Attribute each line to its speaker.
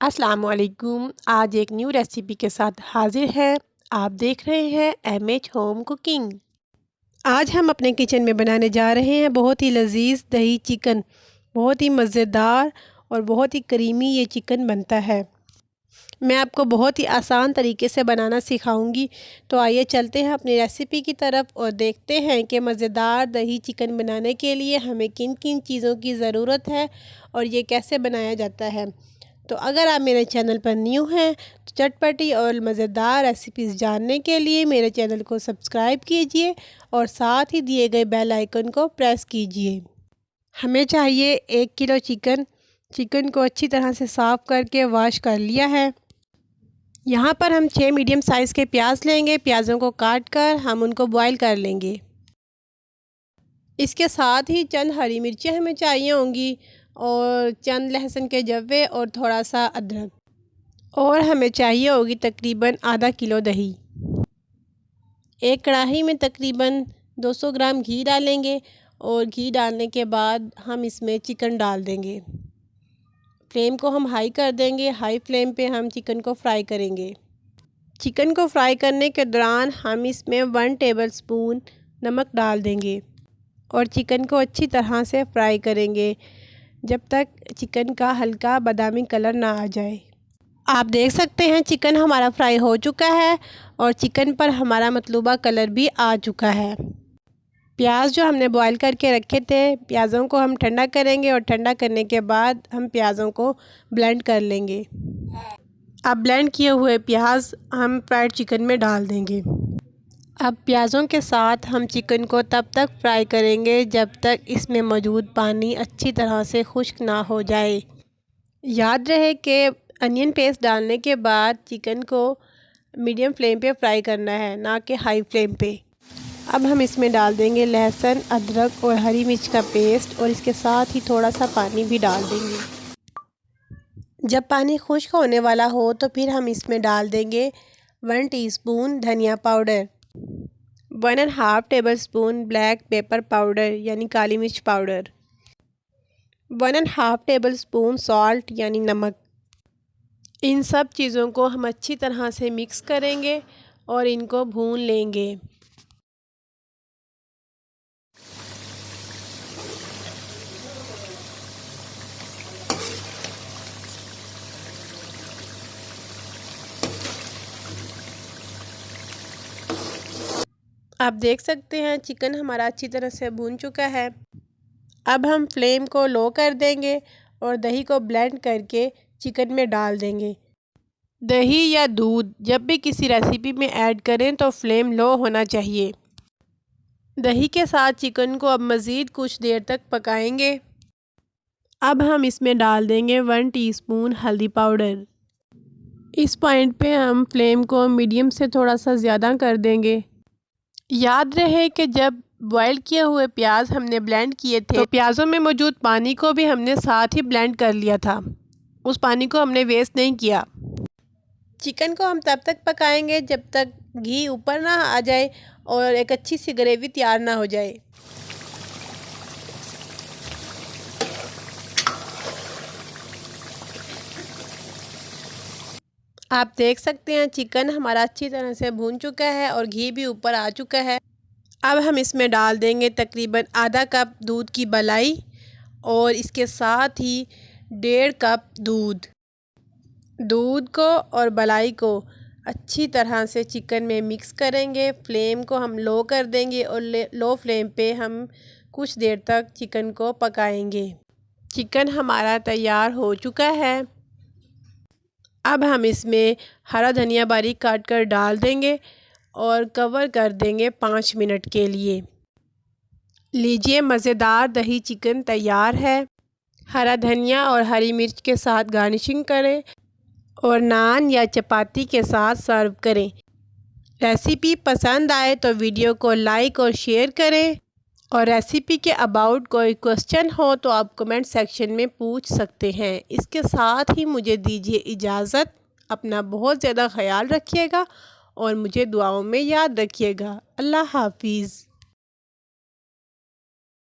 Speaker 1: अस्सलाम वालेकुम। आज एक न्यू रेसिपी के साथ हाजिर है। आप देख रहे हैं MH होम कुकिंग। आज हम अपने किचन में बनाने जा रहे हैं बहुत ही लजीज दही चिकन। बहुत ही मज़ेदार और बहुत ही करीमी ये चिकन बनता है। मैं आपको बहुत ही आसान तरीके से बनाना सिखाऊंगी। तो आइए चलते हैं अपनी रेसिपी की तरफ और देखते हैं कि मज़ेदार दही चिकन बनाने के लिए हमें किन किन चीज़ों की ज़रूरत है और ये कैसे बनाया जाता है। तो अगर आप मेरे चैनल पर न्यू हैं तो चटपटी और मज़ेदार रेसिपीज़ जानने के लिए मेरे चैनल को सब्सक्राइब कीजिए और साथ ही दिए गए बेल आइकन को प्रेस कीजिए। हमें चाहिए 1 किलो चिकन। चिकन को अच्छी तरह से साफ़ करके वॉश कर लिया है। यहाँ पर हम 6 मीडियम साइज़ के प्याज लेंगे। प्याज़ों को काट कर हम उनको बॉईल कर लेंगे। इसके साथ ही चंद हरी मिर्चें हमें चाहिए होंगी और चंद लहसुन के जव्वे और थोड़ा सा अदरक। और हमें चाहिए होगी तकरीबन आधा किलो दही। एक कढ़ाई में तकरीबन 200 ग्राम घी डालेंगे और घी डालने के बाद हम इसमें चिकन डाल देंगे। फ्लेम को हम हाई कर देंगे। हाई फ्लेम पे हम चिकन को फ्राई करेंगे। चिकन को फ्राई करने के दौरान हम इसमें 1 टेबलस्पून नमक डाल देंगे और चिकन को अच्छी तरह से फ्राई करेंगे जब तक चिकन का हल्का बादामी कलर ना आ जाए। आप देख सकते हैं चिकन हमारा फ्राई हो चुका है और चिकन पर हमारा मतलूबा कलर भी आ चुका है। प्याज जो हमने बॉईल करके रखे थे, प्याज़ों को हम ठंडा करेंगे और ठंडा करने के बाद हम प्याज़ों को ब्लेंड कर लेंगे। अब ब्लेंड किए हुए प्याज हम फ्राइड चिकन में डाल देंगे। अब प्याज़ों के साथ हम चिकन को तब तक फ्राई करेंगे जब तक इसमें मौजूद पानी अच्छी तरह से खुश्क ना हो जाए। याद रहे कि अनियन पेस्ट डालने के बाद चिकन को मीडियम फ्लेम पे फ्राई करना है, ना कि हाई फ्लेम पे। अब हम इसमें डाल देंगे लहसुन, अदरक और हरी मिर्च का पेस्ट और इसके साथ ही थोड़ा सा पानी भी डाल देंगे। जब पानी खुश्क होने वाला हो तो फिर हम इसमें डाल देंगे 1 टीस्पून धनिया powder, 1.5 tablespoon black pepper powder यानी काली मिर्च पाउडर, 1.5 टेबलस्पून सॉल्ट यानी नमक। इन सब चीज़ों को हम अच्छी तरह से मिक्स करेंगे और इनको भून लेंगे। आप देख सकते हैं चिकन हमारा अच्छी तरह से भून चुका है। अब हम फ्लेम को लो कर देंगे और दही को ब्लेंड करके चिकन में डाल देंगे। दही या दूध जब भी किसी रेसिपी में ऐड करें तो फ्लेम लो होना चाहिए। दही के साथ चिकन को अब मज़ीद कुछ देर तक पकाएंगे। अब हम इसमें डाल देंगे 1 टीस्पून हल्दी पाउडर। इस पॉइंट पे हम फ्लेम को मीडियम से थोड़ा सा ज़्यादा कर देंगे। याद रहे कि जब बॉयल किए हुए प्याज हमने ब्लेंड किए थे तो प्याज़ों में मौजूद पानी को भी हमने साथ ही ब्लेंड कर लिया था। उस पानी को हमने वेस्ट नहीं किया। चिकन को हम तब तक पकाएंगे जब तक घी ऊपर ना आ जाए और एक अच्छी सी ग्रेवी तैयार ना हो जाए। आप देख सकते हैं चिकन हमारा अच्छी तरह से भून चुका है और घी भी ऊपर आ चुका है। अब हम इसमें डाल देंगे तकरीबन आधा कप दूध की मलाई और इसके साथ ही 1.5 कप दूध। दूध को और मलाई को अच्छी तरह से चिकन में मिक्स करेंगे। फ्लेम को हम लो कर देंगे और लो फ्लेम पे हम कुछ देर तक चिकन को पकाएंगे। चिकन हमारा तैयार हो चुका है। अब हम इसमें हरा धनिया बारीक काट कर डाल देंगे और कवर कर देंगे 5 मिनट के लिए। लीजिए मज़ेदार दही चिकन तैयार है। हरा धनिया और हरी मिर्च के साथ गार्निशिंग करें और नान या चपाती के साथ सर्व करें। रेसिपी पसंद आए तो वीडियो को लाइक और शेयर करें और रेसिपी के अबाउट कोई क्वेश्चन हो तो आप कमेंट सेक्शन में पूछ सकते हैं। इसके साथ ही मुझे दीजिए इजाज़त। अपना बहुत ज़्यादा ख्याल रखिएगा और मुझे दुआओं में याद रखिएगा। अल्लाह हाफिज़।